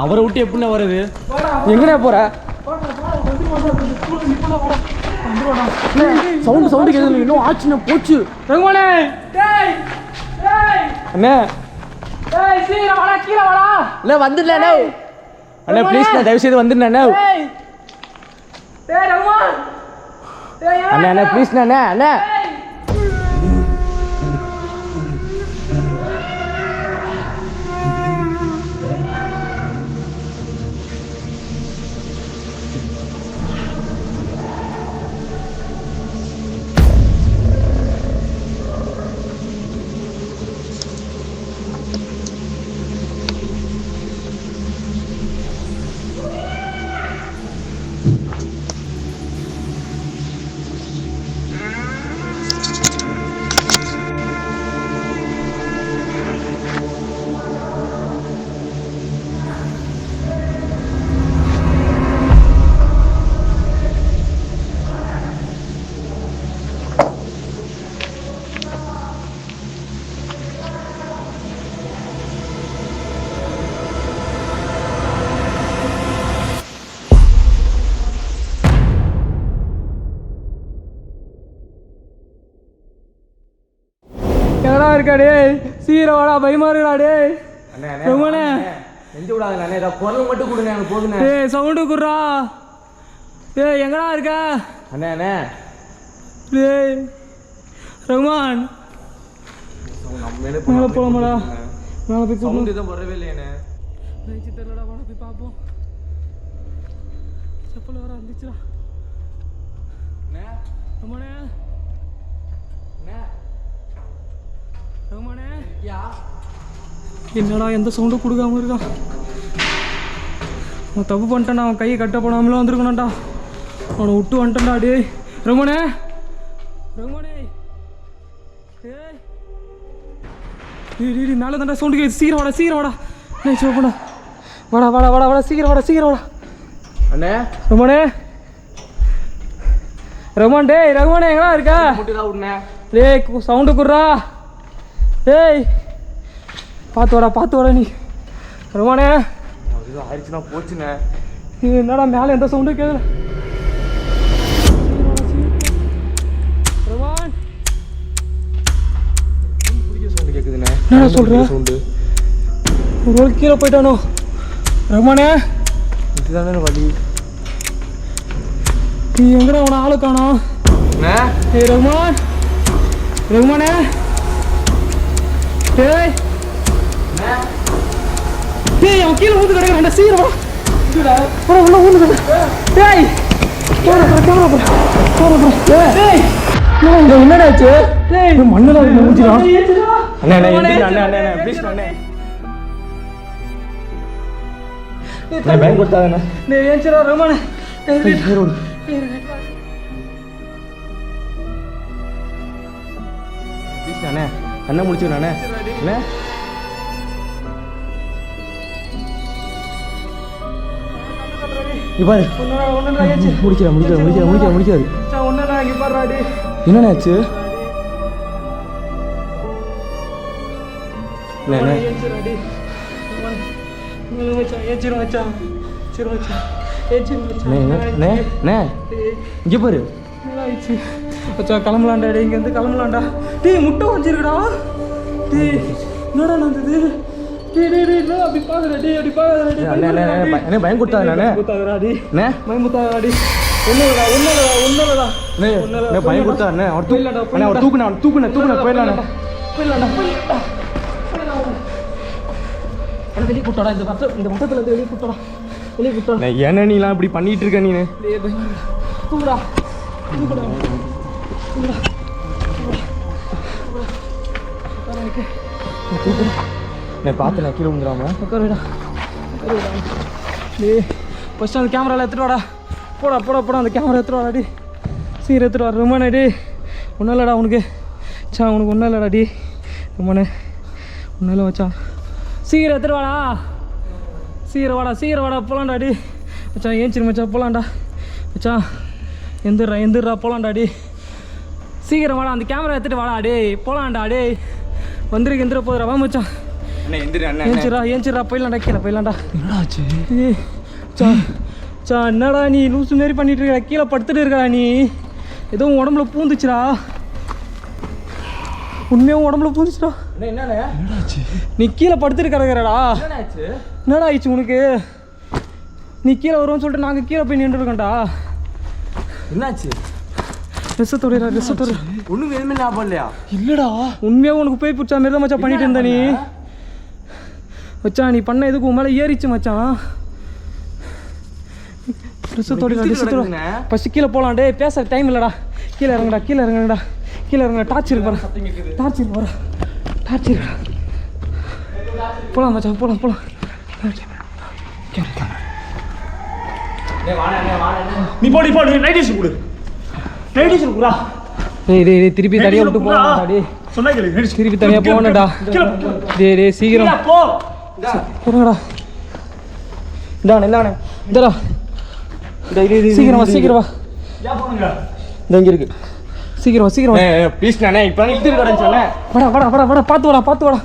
அவரை விட்டு எப்படி வருது? எங்கடா போற? சவுண்ட் சவுண்ட் கேட்குது. இன்னும் ஆச்சுன்னா போச்சு. ரகுமானே அண்ணே கீழே வாடா. இல்லை வந்துடல அண்ணே ப்ளீஸ் நான் தயவு செய்து வந்துடுண்ணே அண்ணே அண்ணே ப்ளீஸ் அண்ணே அண்ணே இருக்காடே சீரவாடா பயமாருடாடே ரகுமானே நெஞ்சு விடாதே அண்ணே இத குரல் மட்டும் கொடுங்க எனக்கு போதுனே ஏய் சவுண்ட் குடுறா ஏய் எங்கடா இருக்க அண்ணே அண்ணே ஏய் ரகுமான் நம்ம மேல போலாமடா மேல போய் சவுண்ட் எதுவும் வரவே இல்லையே நைச்சி தெரியலடா வாடா போய் பாப்போம் செப்பல் வர வந்துச்சுடா அண்ணே ரகுமானே அண்ணே ரகுமானே என்னடா எந்த சவுண்டும் கொடுக்காம இருக்கான் அவன் தப்பு பண்ணிட்டான் அவன் கையை கட்ட போடாமலாம் வந்துருக்கணும்டா அவனை விட்டு வந்துட்டான்டா டே ரகுமானே ரகுமானே ஏய் மேலே தான்டா சவுண்டு கேட்குது சீக்கிரம் வாடா ஏய் சோப்படா வாடா சீக்கிரம் வாடா அண்ணே ரகுமானே ரகுமானே எங்கடா இருக்க டேய் சவுண்டு குடுறா ஏய் பார்த்து வாடா நீ ரகுமானே ஆயிடுச்சுன்னா போச்சுண்ணே என்னடா மேலே எந்த சவுண்டும் கேட்கல ரகுமான் சவுண்டு கேட்குதுண்ணே என்ன சொல்கிறேன் சவுண்டு ஒரு கீழே போயிட்டானோ ரகுமானே இதுதானே வழி நீ எங்கடா அவனை ஆளு காணோம் ஏய் ரகுமானே டேய் அவன் கீழே ஊந்து கிடக்குறான் சீக்கிரம் உள்ள ஊந்து டேய் கேமரா டேய் என்னடாச்சு மண்ணெல்லாம் மூஞ்சிடா அண்ணே அண்ணே ப்ளீஸ் அண்ணே பேங்க் கொடுத்தாங்கண்ணே ஏன்ச்சரா ரமண ப்ளீஸ் அண்ணே கண்ணை முடிச்சுக்கண்ணே அண்ணே இப்பாரு முடிக்காது என்னண்ணாச்சு இங்க பாரு கிளம்பலாண்டா இங்க இருந்து கிளம்பலாண்டா டீ முட்டை வச்சிருக்கடா டீ என்னடா நடந்தது அப்படி பாக்குறடி அப்படி பாக்குறடி பயம் கொடுத்தாடி பயம் கொடுத்தாடி ஒன்னுலடா பயம் கொடுத்தாருண்ணே அவர் தூக்குன போயிடலாம் வெளியே கூட்டடா இந்த மட்டத்துல இருந்து வெளியே கூட்டடா ஏன்னா நீலாம் இப்படி பண்ணிட்டு இருக்க நீ தூக்குடா நான் பார்த்து நான் கீழே விழுந்துடாம உட்காருடா ஃபஸ்ட்டு அந்த கேமராவில் எடுத்துட்டு வாடா போடா அந்த கேமரா எடுத்துட்டு வாடா டி சீக்கிரம் எடுத்துட்டு வா ரொமானே டி ஒன்றும் இல்லைடா உனக்கு உனக்கு ஒன்றும் இல்லைடா டி ரொமானே ஒன்றும் இல்லை வச்சா சீக்கிரம் எடுத்துட்டு வாடா சீக்கிரம் வாடா போகலாண்டா டி மச்சான் ஏஞ்சிரு மச்சான் போகலாண்டா மச்சான் எந்திரா போகலாண்டா டி சீக்கிரம் வாடா அந்த கேமரா எடுத்துட்டு வாடா டே போகலாண்டா டே எந்திர போதுடா வா மச்சான் ஏஞ்சிரா போயிடலாண்டா கீழே போயிடலாண்டா என்னடாச்சு என்னடா நீ லூசு மாரி பண்ணிட்டு இருக்க கீழே படுத்துட்டு இருக்கடா நீ ஏதோ உடம்புல பூந்துச்சுடா உண்மையாக உடம்புல பூந்துச்சுடா என்னடாச்சு நீ கீழே படுத்துட்டு கிடக்குறடா என்னடா ஆயிடுச்சு உனக்கு நீ கீழே வருவோன்னு சொல்லிட்டு நாங்கள் கீழே போய் நின்றுருக்கோம்டா என்னாச்சு ரிசத்தோட ஒன்றும் எதுவுமே ஞாபகம் இல்லையா இல்லைடா உண்மையாக உனக்கு போய் பிடிச்சா மாரி தான் மச்சான் பண்ணிட்டு இருந்த நீ மச்சான் நீ பண்ண எதுக்கு உன் மேலே ஏறிச்சு மச்சான் ரிசத்தோட ஃபஸ்ட்டு கீழே போகலாம் டே பேச டைம் இல்லைடா கீழே இறங்குடா டார்ச் இருக்கு போகலாம் மச்சான் போகலாம் நீ போடு நைட் கொடு டேய் திருப்பி தனியாக விட்டு போகணும்டா திருப்பி தனியாக போகணும்டா டேய் சீக்கிரம் போங்கடா இந்தாண்ணே இந்தடா சீக்கிரம் வா இங்கே இருக்கு சீக்கிரம் ப்ளீஸ் நானே இப்போ வாடா பார்த்து வாடா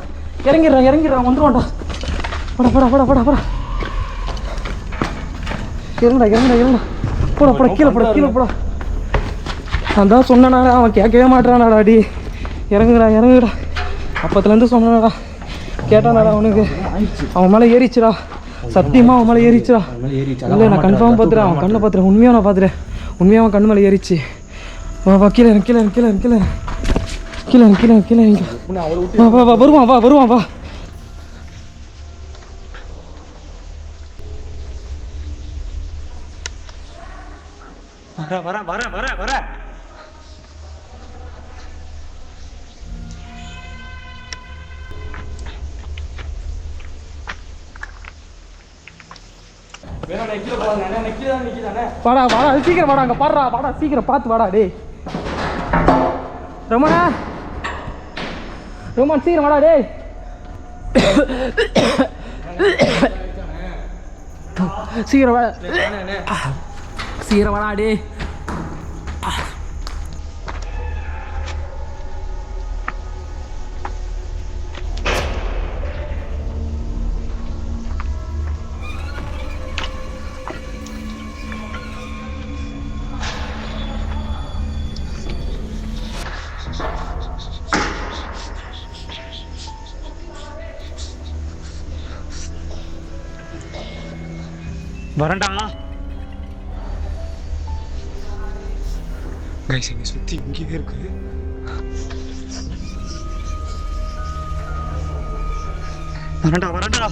இறங்கிடுறா வந்துடுவான்டா வாடா இறங்குடா போடா கீழே போடா நான் தான் சொன்னேனாடா அவன் கேட்கவே மாட்டானாடா டி இறங்குடா அப்பத்துலேருந்து சொன்னாடா கேட்டானாடா அவனுக்கு அவன் மேலே ஏறிச்சுடா சத்தியமாக அவன் மேலே ஏறிச்சுடா இல்லை நான் கன்ஃபார்ம் பார்த்துறேன் அவன் கண்ணில் பார்த்துறேன் உண்மையாக நான் பார்த்துறேன் உண்மையாக அவன் கண் மேலே ஏறிச்சு வா கீழே வருவான் வா வர வாடா சீக்கிரம் வாடா அங்கே வாடா சீக்கிரம் பார்த்து வாடா டே ரொமான் சீக்கிரம் வாடா டே சீக்கிரம் வாடா டே வரண்டா கைஸ் இங்க சுத்தி இங்கே இருக்கு வரண்டா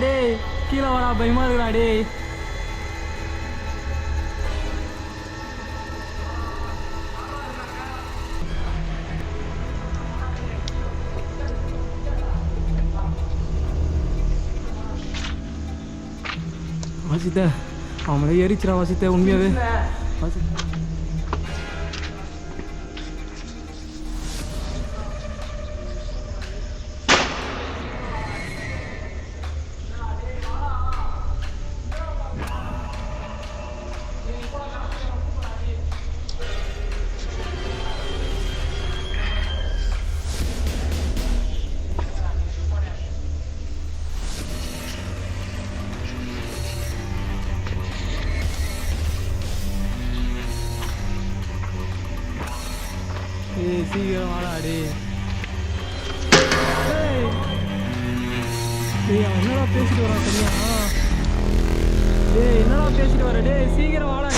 டேய், கீழே வாடா பயமா இருக்குடா டேய். வாசித்த அவங்களே ஏறிச்சிடா வாசித்த உண்மையாவே சீக்கிரம் வாடா டே. என்னடா பேசிட்டு வரான் சரியா? டேய் என்னடா பேசிட்டு வர டே, சீக்கிரம் வாடா.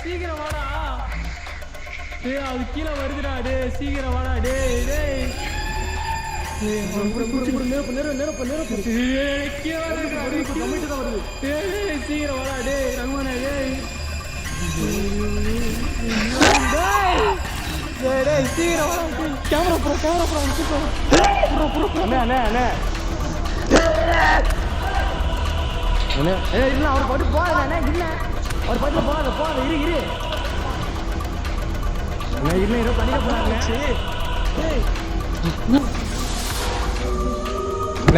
சீக்கிரம் வாடா டே, அது கீழே வருதுடா டே, சீக்கிரம் வாடா டே. டேய் சீக்கிரம் வாடா டே ரகுமனே டேய். டேய் சீக்கிரம் வாடா. கேமரா அண்ணே இல்லை அவர் பாட்டு போகாதண்ணே, இல்லை அவர் பாட்டில் போகாத இரு ஏதோ பண்ணிக்க போனாங்க.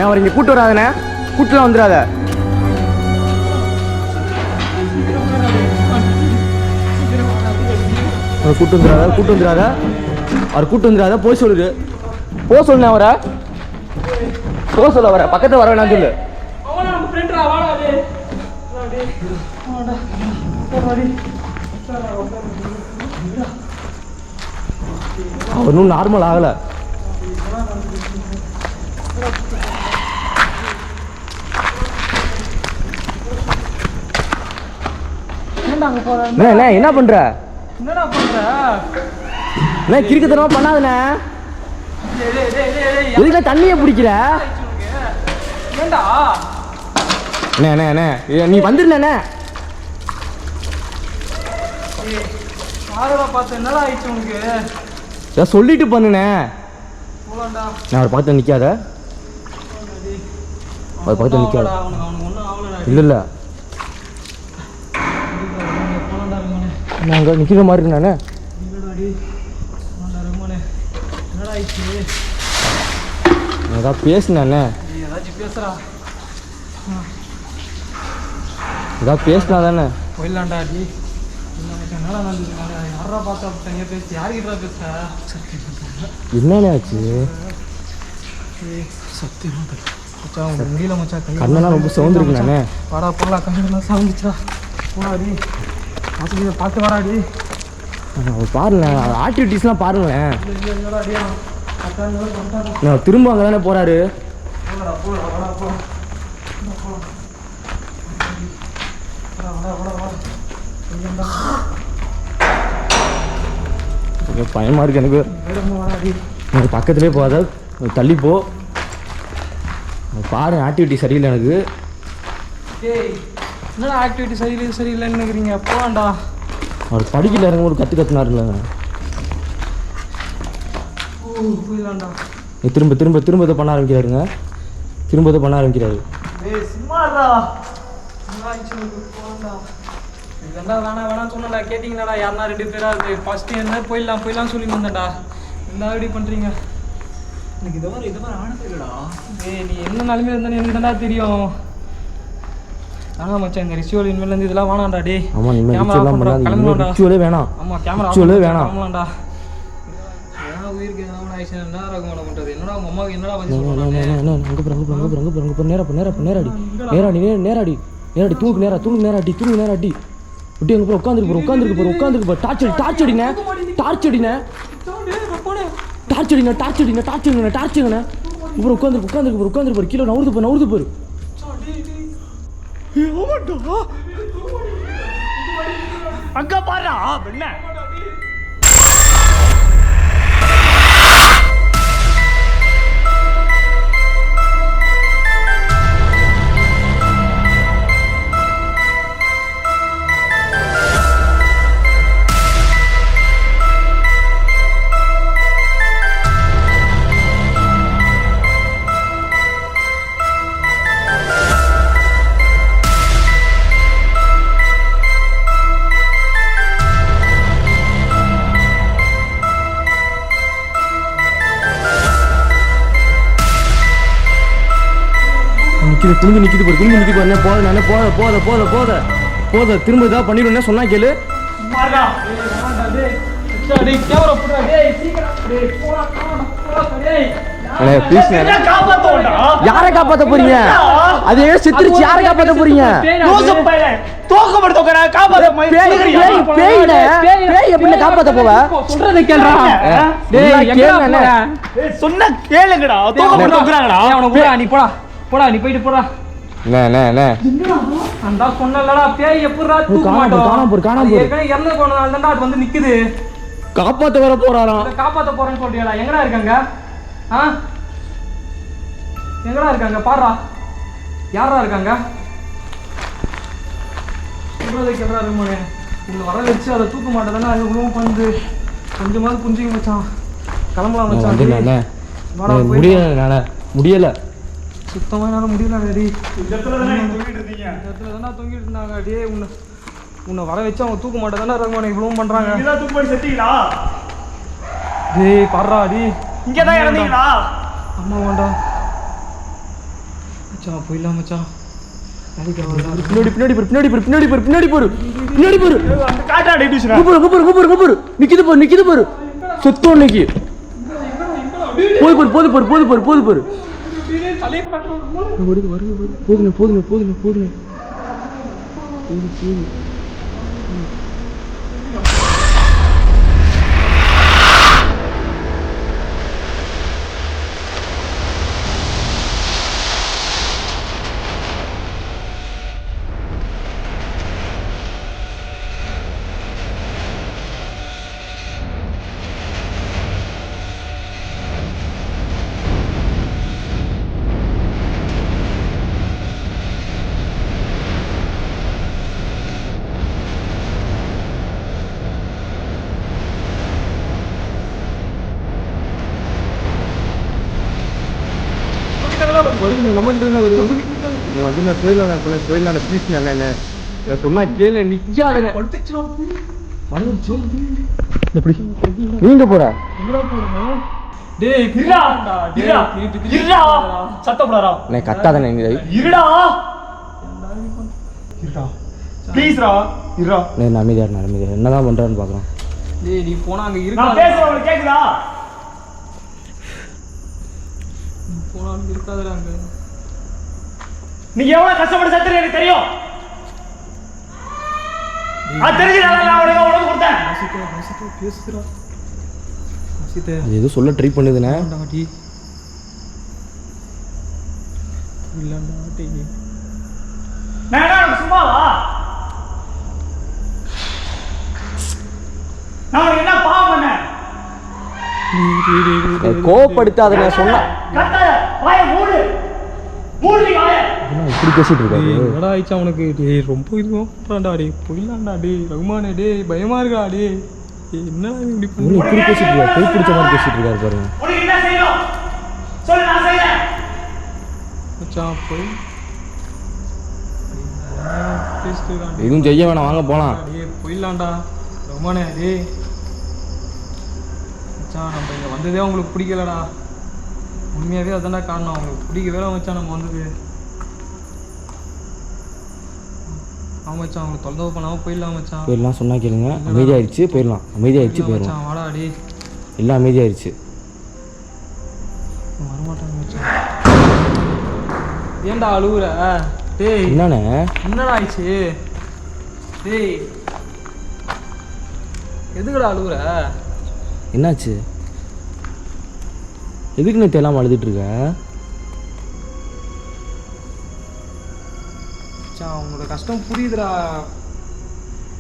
அவர் இங்கே கூட்டு வராதண்ணே, கூட்டுலாம் வந்துடாத. கூட்டு வந்துடாத அவர் கூட்டு வந்துடாத. போய் சொல்லுது சொல்லுண்ணே, அவரை சொல்ல வர பக்கத்தில் வர வேணாம் சொல்லு. அவர் இன்னும் நார்மல் ஆகல. என்ன பண்ற? கிறுக்குத்தனமா பண்ணாதுண்ணே. எதுக்கு தண்ணியை பிடிக்கிற? நீ வந்துருண்ணே. சொல்லிட்டு பண்ணுண்ணே. நான் அவர் பார்த்து நிற்காத, அவர் பார்த்து நிற்காத. இல்லை நாங்கள் நிற்கிற மாதிரி இருந்தானே. ஏதாவது பேசுனானே, ஏதாவது பேசினா தானே போயிடலாண்டா. என்னண்ணே ஆச்சு? கண்ணெல்லாம் ரொம்ப சவுந்துருக்குண்ணே. வாடா போகலாம், கண்ணெல்லாம் சவுந்துச்சா போடாடி. பார்த்து வராடி. பாருங்களேன் ஆக்டிவிட்டீஸ்லாம் பாருங்களேன். திரும்ப அங்கே தானே போகிறாரு. பயமாக இருக்கு எனக்கு. பக்கத்துலேயே போகாத, தள்ளிப்போ. பாரு ஆக்டிவிட்டி சரியில்லை எனக்கு. என்னடா ஆக்டிவிட்டி சரியில்லைன்னு நினைக்கிறீங்க? போகலாண்டா. அவர் படிக்கல இருங்க, ஒரு கற்றுனாருங்க. திரும்ப திரும்ப திரும்ப இதை பண்ண ஆரம்பிக்கிறாருங்க. திரும்ப இதை பண்ண ஆரம்பிக்கிறாரு. வேணாம் சொன்னடா, கேட்டிங்களாடா? யாருன்னா 2 பேரா ஃபஸ்ட்டு என்ன போயிடலாம் சொல்லி வந்தேன்டா. என்ன இப்படி பண்ணுறீங்க? எனக்கு இதை மாதிரி ஆனது இல்லைடா. நீ என்ன நிலைமையில இருந்தானே எனக்கு தானே தெரியும். ஆனால் மச்சான் இந்த ரிச்சுவல் இனிமேலேருந்து இதெல்லாம் வேணாம்டா. டே கிளம்புடா. ஆமாம் கேமரா வேணாம். கிளம்பலாம்டா. உயிருக்கு என்ன ஆயிடுச்சு என்ன ரகமான பண்ணுறது என்னடா உங்கள் அம்மாவுக்கு என்னடா பதில் சொல்லுவாங்க நேராடி தூங்கு நேராடி விட்டு எங்கே போய் உட்காந்துருக்கு பாரு டார்ச் அடிங்க இப்போ உட்காந்துருக்கு பாரு கீழே நவுறுது பாரு அங்க பாருடா என்ன குனிஞ்சு நிற்கிது போத திரும்ப இதாக பண்ணிடுவேன் சொன்னா கேளு யாரை காப்பாத்த போறீங்க அது செத்துருச்சு யாரை காப்பாத்த போறீங்க காப்பாத்த போவ சொல்றத கேளுடா சொன்ன கேளுங்கடா நீ போடா நீ போயிட்டு போடா அந்த சொன்னலடா பேய் எப்பறா தூக்க மாட்டோம் ஏற்கனவே இறந்து போனதால தான் அது வந்து நிக்குது காப்பாத்த வர போறாராம் காப்பாத்த போறேன்னு சொல்றியடா எங்கடா இருக்காங்க எங்கடா இருக்காங்க பாறா யாரா இருக்காங்க சொல்றதை கேட்றா ரமணே உன்னை வர வச்சு அதை தூக்க மாட்டேதானே அது உணவு பண்ணு கொஞ்சமாவது புரிஞ்சுக்க மச்சான் கிளம்பலாம் மச்சான் முடியல சுத்தமாக என்னால் முடியல டேடி இந்த இடத்துல தானே தொங்கிட்டு இருந்தாங்க டே உன்னை வர வச்சு அவங்க தூக்க மாட்டே தானே ரகுமான் இவ்வளவும் பண்ணுறாங்க தூக்க மாட்டி செத்தீங்களா டேய் பாடுறா டி இங்கே தான் இறந்தீங்களா அம்மா வேண்டா மச்சான் போயிடலாம் மச்சான் பின்னாடி போரு நிக்குது பாரு சொத்து இன்னைக்கு போது பாரு போதுங்க நீங்க போற கத்தாதானே அமைதியா என்னதான் பண்றான்னு பாக்குறோம் நீ போனா அங்க கேக்குதா போனாலும் இருக்காதுடா அங்க நீ எவ்வளவு கஷ்டப்பட்டு செத்துற எனக்கு தெரியும் ஏதோ சொல்ல ட்ரை பண்ணுதுண்ணே சும்மாவா நான் என்ன பாவம் பண்ணேன் கோவப்படுத்தாத நான் சொன்ன இப்படி பேசிட்டு இருக்காரு என்னடா ஆயிடுச்சா உனக்கு டேய் ரொம்ப இதுவான்டா டேய் போயிடலாம்டா டேய் ரகுமானே டேய் பயமா இருக்கா டேய் என்ன இப்படி பண்ணி இப்படி பேசிட்டு இருக்காரு போய் பிடிச்ச மாதிரி பேசிட்டு இருக்காரு பாருங்க உனக்கு என்ன செய்யணும் சொல்லு நான் செய்றேன் மச்சான் போய் எதுவும் செய்ய வேணாம் வாங்க போலாம் டேய் போயிடலாம்டா ரகுமானே டேய் மச்சான் நம்ம இங்கே வந்ததே உங்களுக்கு பிடிக்கலடா உண்மையாகவே அதான்டா காரணம் அவங்களுக்கு பிடிக்கவே மச்சான் நம்ம வந்தது மச்சான் அவங்களுக்கு தொலைவு பண்ணாமல் போயிடலாம் மச்சான் போயிடலாம் சொன்னா கேளுங்க அமைதியாயிடுச்சு போயிடலாம் அமைதியாயிடுச்சு போயிடலாம் வாடா அடி எல்லாம் அமைதியாயிடுச்சு வரமாட்டாங்க மச்சான். ஏன்டா அழுகுற? டேய் என்னண்ணே என்னடா ஆயிடுச்சு? டேய் எதுக்குடா அழுகுற? என்னாச்சு? எதுக்கு நீ தேலாம அழுதுட்டு இருக்க? மச்சான் அவங்களோட கஷ்டம் புரியுதுடா.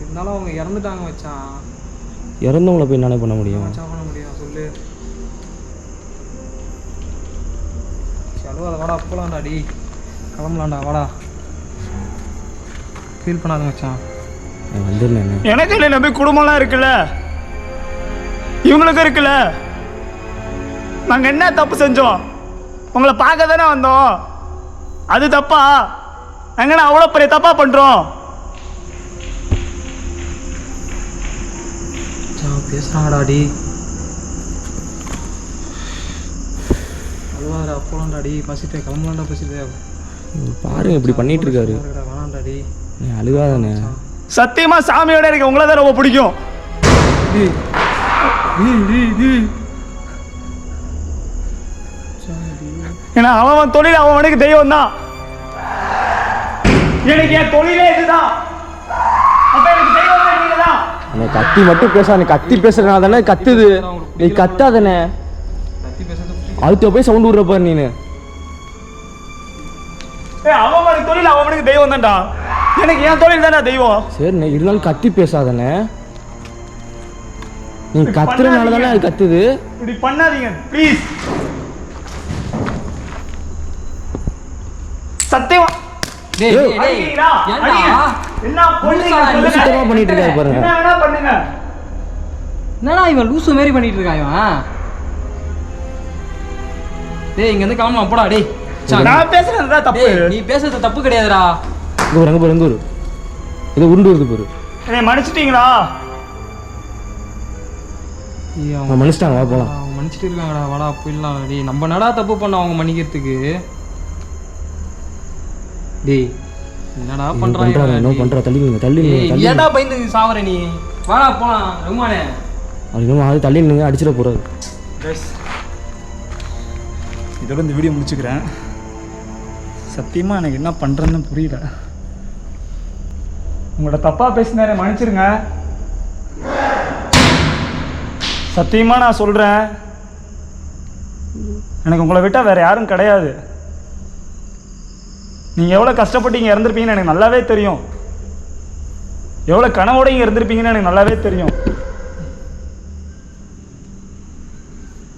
இருந்தாலும் அவங்க இறந்துட்டாங்க மச்சான். இறந்தவங்கள போய் என்னென்ன பண்ண முடியும்? மச்சான் பண்ண முடியும் சொல்லு. அழுவாத வாடா போலாம்டா. டி கிளம்பலாம்டா வாடா. ஃபீல் பண்ணாத மச்சான். வந்துடுண்ணே. எனக்கு இல்லை நம்பி குடும்பம்லாம் இருக்குல்ல, இவங்களுக்கும் இருக்குல்ல. நாங்கள் என்ன தப்பு செஞ்சோம்? உங்களை பார்க்க தானே வந்தோம். அது தப்பா? நாங்கள் அவ்வளோ பெரிய தப்பா பண்ணுறோம்? பேசுகிறாங்கடா. டி அழுவாதடா போலாம்டா. டி பசிட்டு கிளம்பலாம்டா. பசிட்டு பாருங்க இப்படி பண்ணிட்டு இருக்காரு. வேணாம்டா. டி நீ அழுகாதானே? சத்தியமா சாமியோட எனக்கு உங்களை தான் ரொம்ப பிடிக்கும். ஏன்னா அவன் தொழில் அவனுக்கு தெய்வம் தான். எனக்கு என் தொழிலே இதுதான். அப்ப எனக்கு தெய்வம் நீங்க தான். அந்த கத்தி மட்டும் பேச, நீ கத்தி பேசுறதுனால தானே கத்துது. நீ கத்தாதானே? அதுக்கு போய் சவுண்ட் விடுற பாரு நீனு. அவனுக்கு தொழில் அவனுக்கு தெய்வம் தான்டா. எனக்கு என் தொழில் தானே தெய்வம். சரி இருந்தாலும் கத்தி பேசாதானே? நீ கத்துறதுனால தானே அது கத்துது. இப்படி பண்ணாதீங்க ப்ளீஸ். சத்தியமா பண்ணிட்டு இருக்காரு பாருங்க. என்னடா இவன் லூசு மாரி பண்ணிட்டு இருக்கான் இவன். டேய் இங்க இருந்து கிளம்பலாம் போடா. டேய் நான் பேசுறது தப்பு. நீ பேசுறது தப்பு கிடையாதுடா. அங்க பாரு இது உருண்டு வருது பாரு. என்னை மன்னிச்சிட்டீங்களா? அவங்க மன்னிச்சிட்டாங்க. வா போலாம். அவங்க மன்னிச்சிட்டு இருக்காங்கடா. வாடா போயிடலாம். டேய் நம்ம நடா தப்பு பண்ண அவங்க மன்னிக்கிறதுக்கு. டேய் என்னடா பண்றாங்க? என்ன பண்ற? தள்ளி ஏன்டா பயந்து சாவற நீ? வாடா போலாம். ரகுமானே அது தள்ளி நின்று அடிச்சிட போறாரு. இதோட இந்த வீடியோ முடிச்சுக்கிறேன். சத்தியமா எனக்கு என்ன பண்றேன்னு புரியல. உங்களோட தப்பா பேசினாரு மன்னிச்சிருங்க. சத்தியமா நான் சொல்றேன், எனக்கு உங்களை விட்டா வேற யாரும் கிடையாது. நீங்க எவ்வளவு கஷ்டப்பட்டு இங்க இருந்திருப்பீங்கன்னு எனக்கு நல்லாவே தெரியும். எவ்வளவு கனவோட இங்க இருந்திருப்பீங்கன்னு எனக்கு நல்லாவே தெரியும்.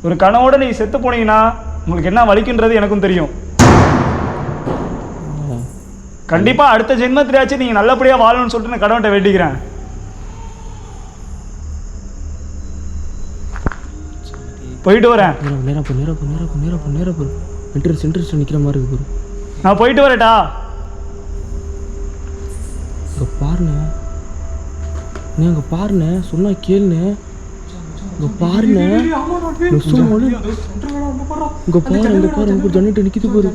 ஒரு கனவோட நீங்க செத்து போனீங்கன்னா உங்களுக்கு என்ன வலிக்குன்றது எனக்கும் தெரியும். கண்டிப்பா அடுத்த ஜென்மத்திலாச்சும் நீங்க நல்லபடியா வாழணும்னு சொல்லிட்டு நான் கடவுள்கிட்ட வேண்டிக்கிறேன். போயிட்டு வரேன். நிக்கிற மாதிரி இருக்கு. நான் போயிட்டு வரேட்டா. பாருண்ணே, நீ அங்க பாருண்ணே, சொன்னா கேளுண்ணே. இங்க பாருண்ணே, இங்க பாரு ஜன்னிட்டு நிக்குது பாரு.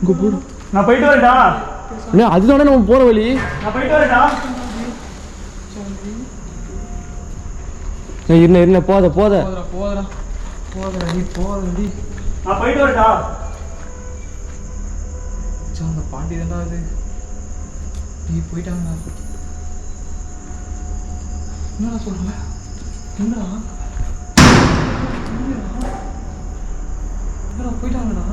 இங்க போடு. நான் போயிட்டு வரேட்டா. அதுதானே நம்ம போற வழி. நான் போயிட்டு வரேட்டா. என்ன போத நான் போயிட்டு வரேட்டா. அந்த பாண்டி தான்டா அது. நீ போயிட்டாங்க. என்னடா சொல்ற? என்னடா போயிட்டாங்கடா.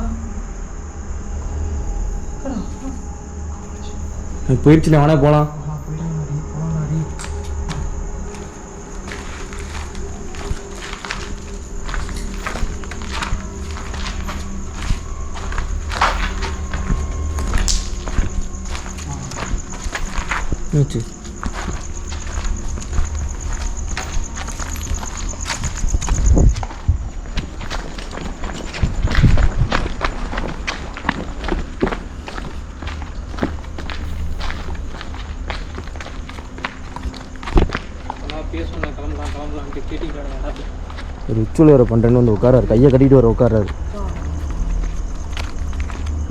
போயிடுச்சு. வேணா போலாம். வச்சு ஒரு உச்சுல வர பண்ணுறேன்னு வந்து உட்காராரு. கையை கட்டிட்டு வர உட்காராரு.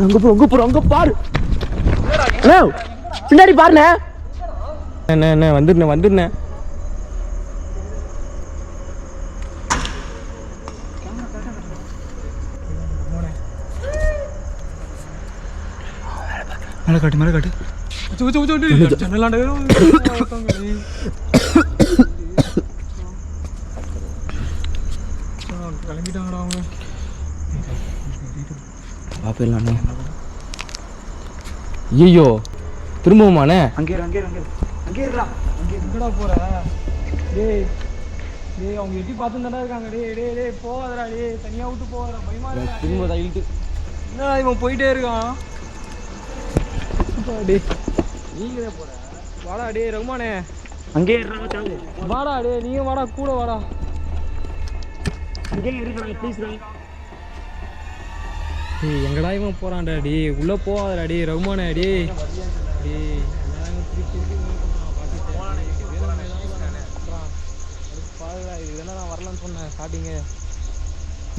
அங்கே பாரு. பின்னாடி பாருண்ணே. என்ன வந்துருண்ணே. மேலே காட்டு மேலே காட்டு. கிளம்பிட்டாங்கடா அவங்க. பாப்பிடலாண்ணே. ஐயோ திரும்பவுமாண்ணே? அங்கே இருடா. எங்கடா போற? டேய் டேய் அவங்க எட்டி பார்த்துன்னு இருக்காங்க. டேய் போகாதடா. டேய் தனியா விட்டு போகாதடா. பயமா இருக்கா? திரும்ப தள்ளிட்டு என்னடா இவன் போயிட்டே இருக்கான். டேய் நீங்களே போற? வாடா டேய் ரகுமானே. அங்கே இருடா சாவு. வாடா டேய் நீங்க வாடா கூட வாடா. அங்கே இருடா ப்ளீஸ்டா. டேய் எங்கடா இவன் போறான்டா? டேய் உள்ள போகாதடா. டேய் ரகுமானே. டேய் டேய் இதெல்லாம் நான் வரலன்னு சொன்னேன் ஸ்டார்டிங்கு.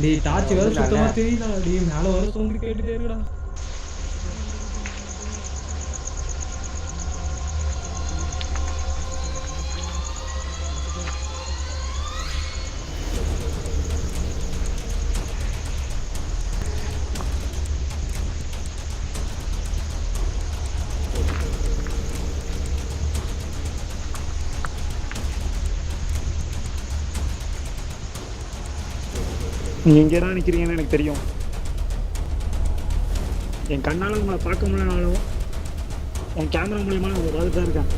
டேய் டார்ச் வேற சுத்தமாக தெரியல. டேய் மேலே வர சவுண்டு கேட்டுட்டே இருக்குடா. நீ எங்கே தான் நிற்கிறீங்கன்னு எனக்கு தெரியும். என் கண்ணால் உங்களை பார்க்க முடியலனாலும் என் கேமரா மூலியமாக நான் ஒரு தான் இருக்கேன்.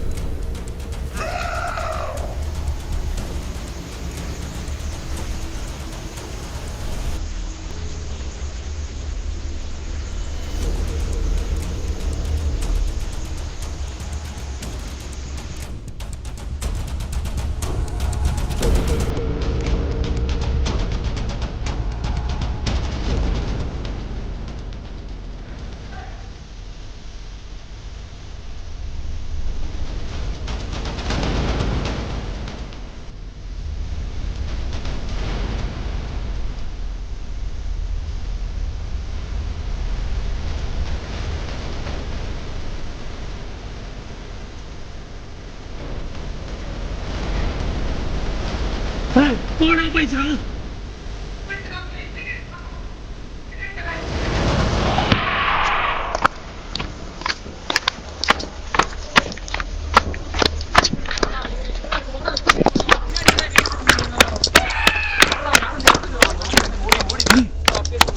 போடா பைசா.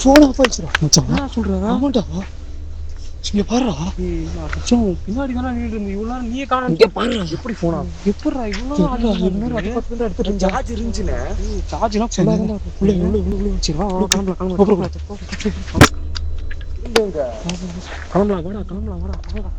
போடா பைசா மச்சான். என்ன சொல்றா? ஆமாடா இங்க பாருடா. மச்சான் பின்னாடி தானே நின்னுட்டு இருந்த. இவ்வளோ நேரம் நீயே காணோம். இங்க பாருடா. எப்படி போனா? எப்படிடா இவ்வளோ நேரம் எடுத்துட்டு சார்ஜ் இருந்துச்சுனே. சார்ஜ்லாம் ஃபுல்லாக உள்ள வச்சிரா. கிளம்பலாம் வாடா.